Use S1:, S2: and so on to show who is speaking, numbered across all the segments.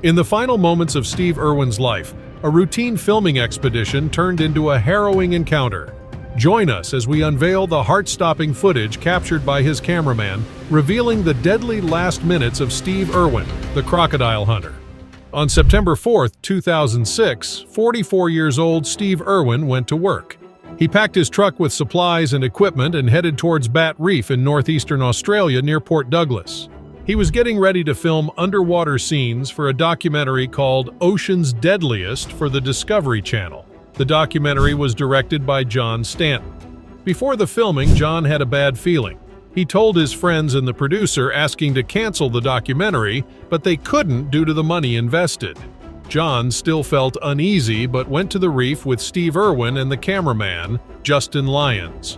S1: In the final moments of Steve Irwin's life, a routine filming expedition turned into a harrowing encounter. Join us as we unveil the heart-stopping footage captured by his cameraman, revealing the deadly last minutes of Steve Irwin, the crocodile hunter. On September 4, 2006, 44 years old Steve Irwin went to work. He packed his truck with supplies and equipment and headed towards Bat Reef in northeastern Australia near Port Douglas. He was getting ready to film underwater scenes for a documentary called Ocean's Deadliest for the Discovery Channel. The documentary was directed by John Stanton. Before the filming, John had a bad feeling. He told his friends and the producer asking to cancel the documentary, but they couldn't due to the money invested. John still felt uneasy but went to the reef with Steve Irwin and the cameraman, Justin Lyons.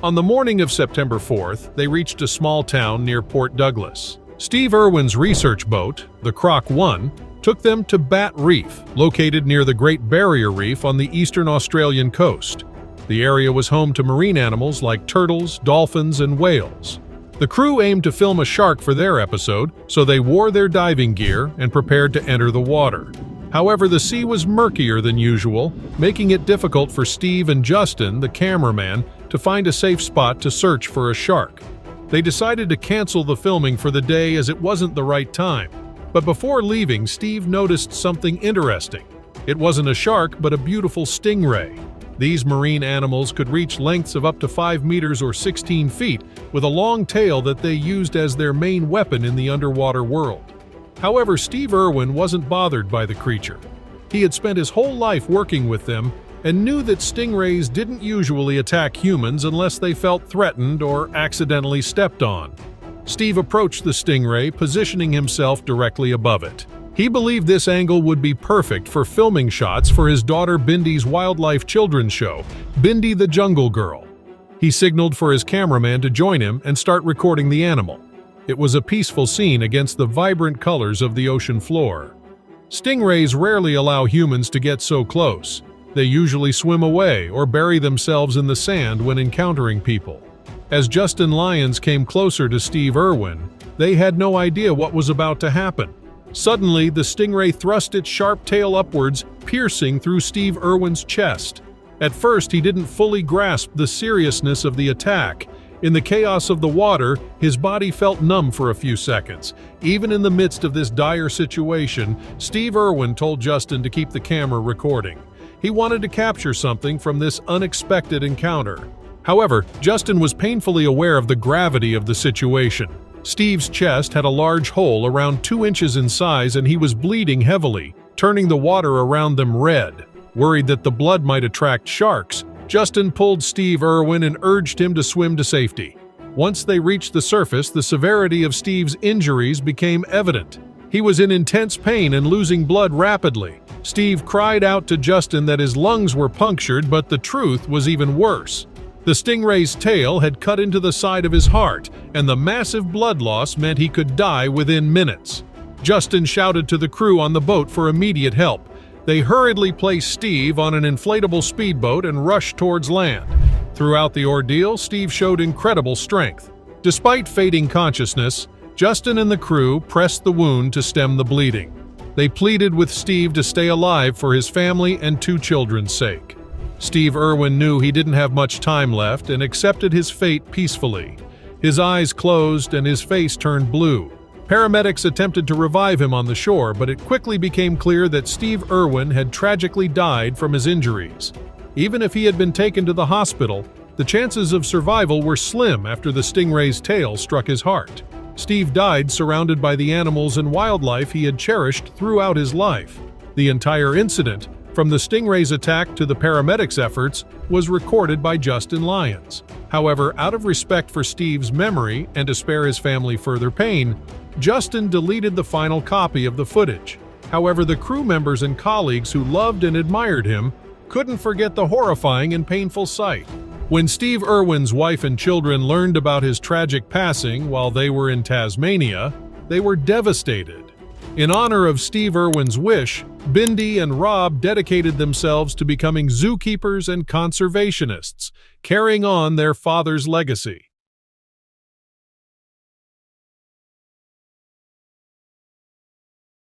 S1: On the morning of September 4th, they reached a small town near Port Douglas. Steve Irwin's research boat, the Croc 1, took them to Bat Reef, located near the Great Barrier Reef on the eastern Australian coast. The area was home to marine animals like turtles, dolphins, and whales. The crew aimed to film a shark for their episode, so they wore their diving gear and prepared to enter the water. However, the sea was murkier than usual, making it difficult for Steve and Justin, the cameraman, to find a safe spot to search for a shark. They decided to cancel the filming for the day as it wasn't the right time. But before leaving, Steve noticed something interesting. It wasn't a shark, but a beautiful stingray. These marine animals could reach lengths of up to 5 meters or 16 feet, with a long tail that they used as their main weapon in the underwater world. However, Steve Irwin wasn't bothered by the creature. He had spent his whole life working with them and knew that stingrays didn't usually attack humans unless they felt threatened or accidentally stepped on. Steve approached the stingray, positioning himself directly above it. He believed this angle would be perfect for filming shots for his daughter Bindi's wildlife children's show, Bindi the Jungle Girl. He signaled for his cameraman to join him and start recording the animal. It was a peaceful scene against the vibrant colors of the ocean floor. Stingrays rarely allow humans to get so close. They usually swim away or bury themselves in the sand when encountering people. As Justin Lyons came closer to Steve Irwin, they had no idea what was about to happen. Suddenly, the stingray thrust its sharp tail upwards, piercing through Steve Irwin's chest. At first, he didn't fully grasp the seriousness of the attack. In the chaos of the water, his body felt numb for a few seconds. Even in the midst of this dire situation, Steve Irwin told Justin to keep the camera recording. He wanted to capture something from this unexpected encounter. However, Justin was painfully aware of the gravity of the situation. Steve's chest had a large hole around 2 inches in size and he was bleeding heavily, turning the water around them red. Worried that the blood might attract sharks, Justin pulled Steve Irwin and urged him to swim to safety. Once they reached the surface, the severity of Steve's injuries became evident. He was in intense pain and losing blood rapidly. Steve cried out to Justin that his lungs were punctured, but the truth was even worse. The stingray's tail had cut into the side of his heart, and the massive blood loss meant he could die within minutes. Justin shouted to the crew on the boat for immediate help. They hurriedly placed Steve on an inflatable speedboat and rushed towards land. Throughout the ordeal, Steve showed incredible strength. Despite fading consciousness, Justin and the crew pressed the wound to stem the bleeding. They pleaded with Steve to stay alive for his family and 2 children's sake. Steve Irwin knew he didn't have much time left and accepted his fate peacefully. His eyes closed and his face turned blue. Paramedics attempted to revive him on the shore, but it quickly became clear that Steve Irwin had tragically died from his injuries. Even if he had been taken to the hospital, the chances of survival were slim after the stingray's tail struck his heart. Steve died surrounded by the animals and wildlife he had cherished throughout his life. The entire incident, from the stingray's attack to the paramedics' efforts, was recorded by Justin Lyons. However, out of respect for Steve's memory and to spare his family further pain, Justin deleted the final copy of the footage. However, the crew members and colleagues who loved and admired him couldn't forget the horrifying and painful sight. When Steve Irwin's wife and children learned about his tragic passing while they were in Tasmania, they were devastated. In honor of Steve Irwin's wish, Bindi and Rob dedicated themselves to becoming zookeepers and conservationists, carrying on their father's legacy.